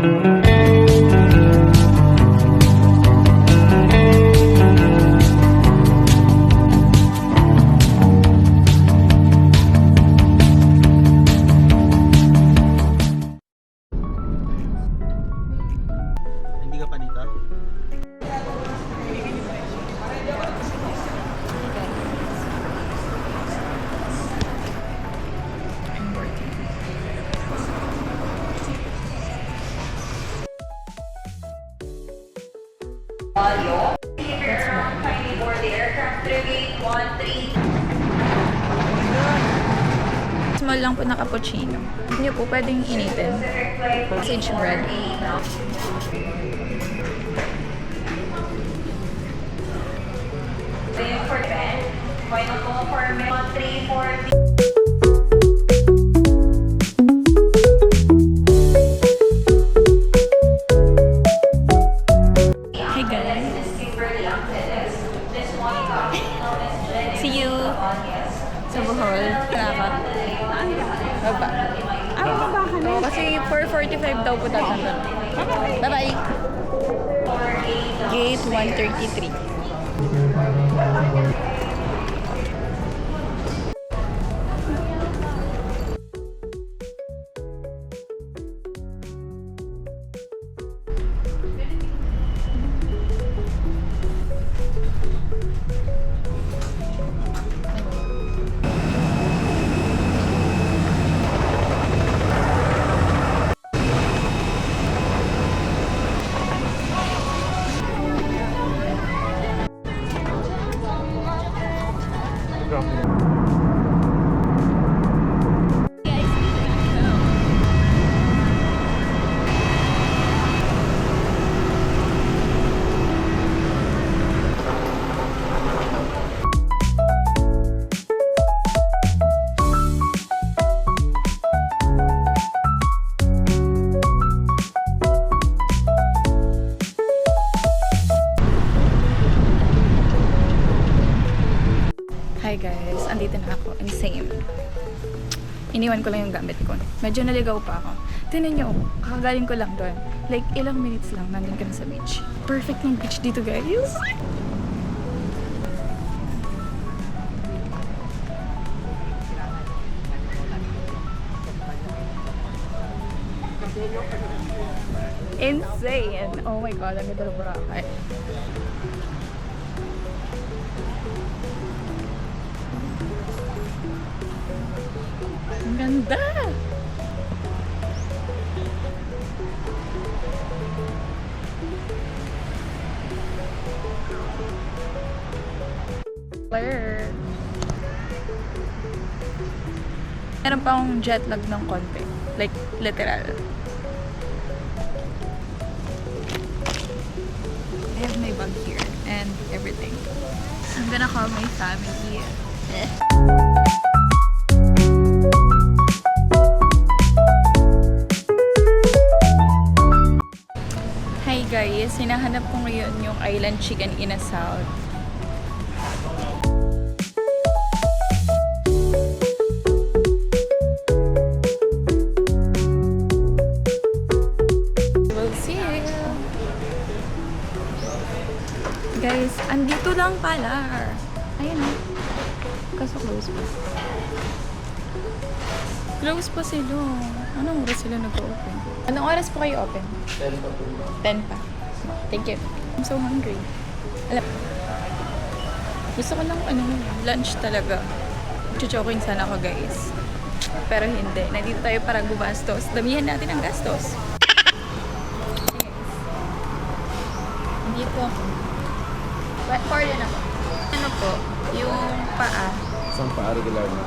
Hindi ka pa dito? Small lang po na cappuccino. Hindi po pwedeng initin. Sausage bread. For Ben, final call for 340. Hey guys. See you sa Bohol. Baba. Baba. Baba ka na. Kasi 4:45 daw po tatandun. Bye-bye. Gate 133. Hi guys, andito na ako. Insane. Iniwan ko lang yung gamit ko. Medyo naligaw pa ako. Tingnan nyo, kakagaling ko lang doon. Like, ilang minutes lang, nandun ka na sa beach. Perfect ng beach dito guys. Insane! Oh my god, ang ganda ng Boracay. Ang ganda! Claire! Meron pa akong jet lag ng konti. Like, literal. I have my bag here and everything. I'm gonna call my family. Hi guys, hinahanap ko ngayon yung Island Chicken Inasal. We'll see you. Guys, andito lang pala. Ayun o. Kaso close pa. Close pa sila. Anong oras sila nag-open? Anong oras po kayo open? 10 pa po. 10 pa. Thank you. I'm so hungry. Alam, gusto ko lang lunch talaga. Chuchokin sana ako guys. Pero hindi. Nandito tayo para gumastos. Damihan natin ang gastos. Dito ako. Order na po. Ano po? Yung paa. Isang pa regular na.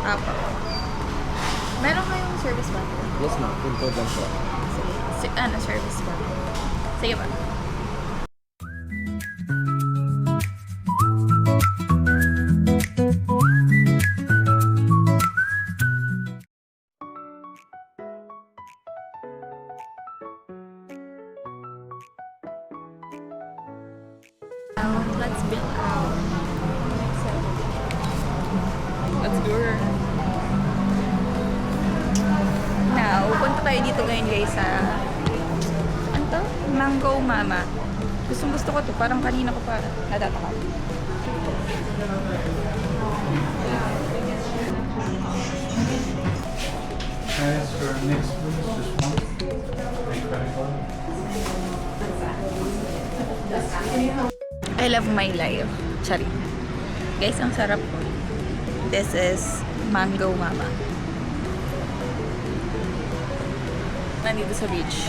Apa. Meron kayong service ba? Yes ma'am, full code lang po. Service ba? Sige ba? Let's build out. Let's do it. Now, punta tayo dito ngayon guys sa Mango Mama. Gustong gusto ko to. Parang kanina ko pa natatakam. As for next week, just one. I love my life. Sorry. Guys, ang sarap po. This is Mango Mama. Nandito sa beach.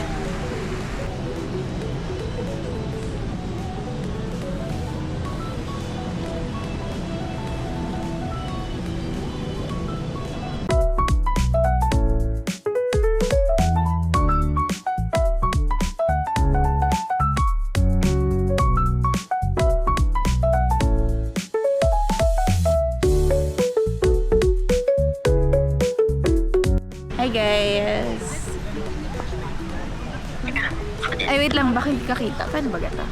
Hi guys! Ay wait lang, bakit hindi ka kita? Paano ba gata?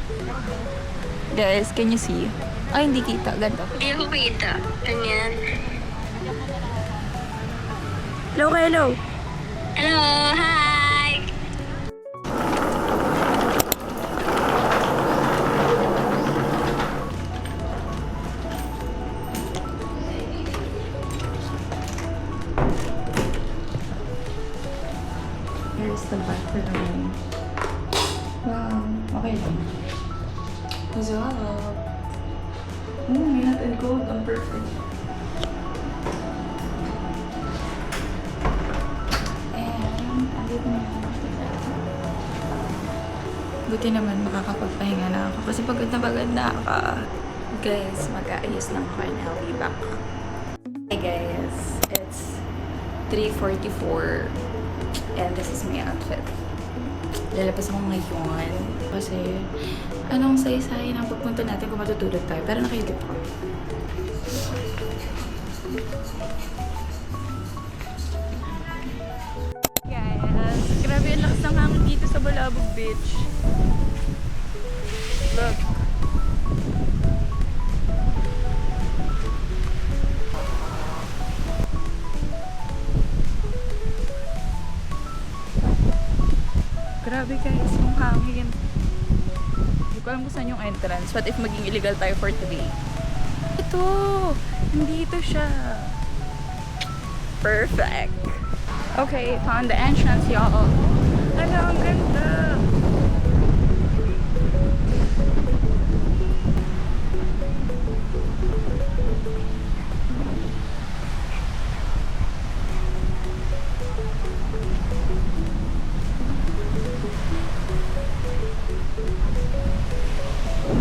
Guys, can you see? Ay, hindi kita. Ganda. Hindi ako kita. Ganyan. Hello, hello! Hello! Hi! Here's the bathroom. Wow, okay lang. What's up? Oh, may hot and cold. Ang perfect. And, andito na ako. Buti naman makakapagpahinga na ako. Kasi pagod na ako. Guys, mag-aayos lang ako and I'll be back. Hey guys, it's 3:44 and this is my outfit. Lalabas ako ngayon kasi anong saysay ng pagpunta natin kung matutulog tayo. Pero nakilip ako. Guys, grabe ang lakas ng hangin dito sa Balabog Beach. Look. Grabe guys, yung hangin. Hindi ko alam kung saan yung entrance. What if maging illegal tayo for today? Ito! Nandito siya. Perfect. Okay, found the entrance, y'all. Ano, ang ganda.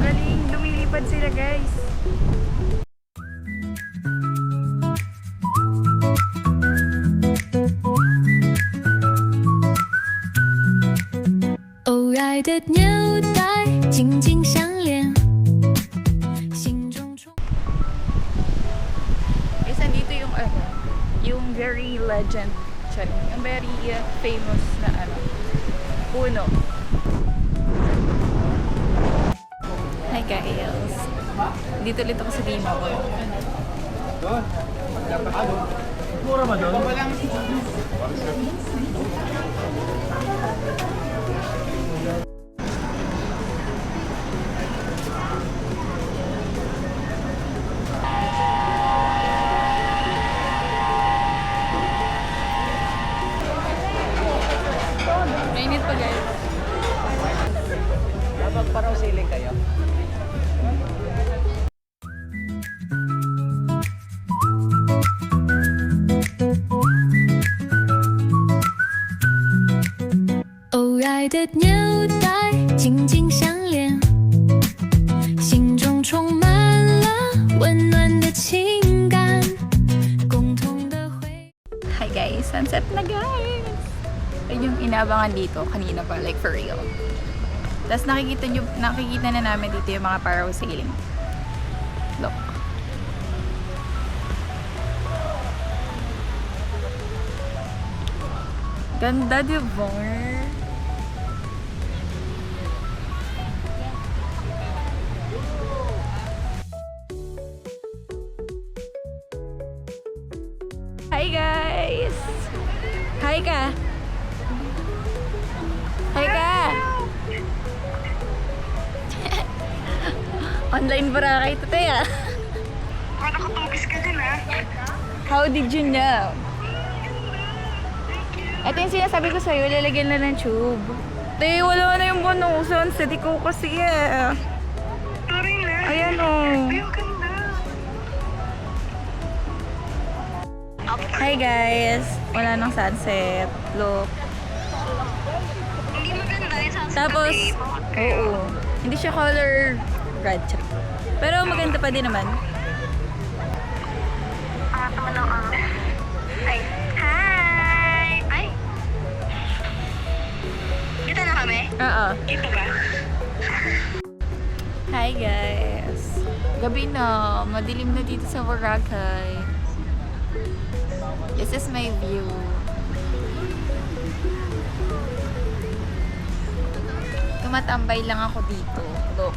Galing, lumilipad sila guys.的纽带紧紧相连，心中充。 Guys, nandito yung yung very legend, sorry, yung very famous na puno. Hi guys. Dito ulit ako sa Dimo. Mura ba doon? Mainit pa guys. Dapat parang siling kayo.偶爱的纽带紧紧相连，心中充满了温暖的情感，共同的回。 Hi guys, sunset na guys. Ayun yung inabangan dito kanina pa, like for real. Tapos nakikita na namin dito yung mga parasailing. Look. Ganda, diba? Hi guys! Hi ka! Hi ka! Online Boracay ito, Teya. Nakatubis ka din ha. How did you know? Ito yung sinasabi ko sa'yo, lalagyan na ng tube. Te, wala na yung bonusan. Sa di ko kasi eh. Sorry na. Ayan o. Ang ganda. Hi guys. Wala nang sunset. Look. Hindi maganda yung sunset. Tapos, oo. Hindi siya color red. Pero maganda pa din naman. Ay. Hi! Ay! Kita na kami? Oo. Kita ba? Hi guys. Gabi na. Madilim na dito sa Boracay. This is my view. Tumatambay lang ako dito. Look.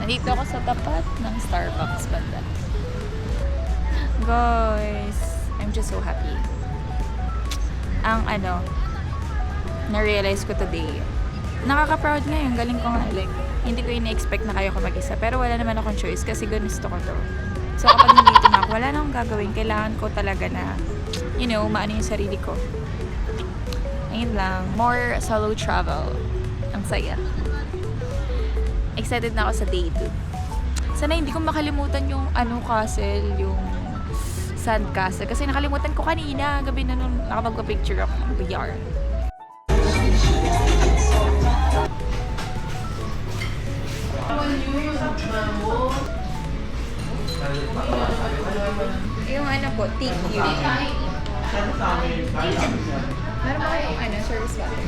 Nandito ako sa tapat ng Starbucks banda. Guys, I'm just so happy. Ang na-realize ko today, nakaka-proud nga yung galing ko nga. Like, hindi ko ina-expect na kaya ko mag-isa. Pero wala naman akong choice kasi gusto ko to. So kapag nandito na ako, wala na akong gagawin. Kailangan ko talaga na, maano yung sarili ko. Ayun lang. More solo travel. Ang saya. Excited na ako sa day 2. Sana hindi ko makalimutan yung castle, yung sand castle. Kasi nakalimutan ko kanina. Gabi na nung nakapagpa-picture ako ng VR. Yung po, TQ. Meron ba kayong service water?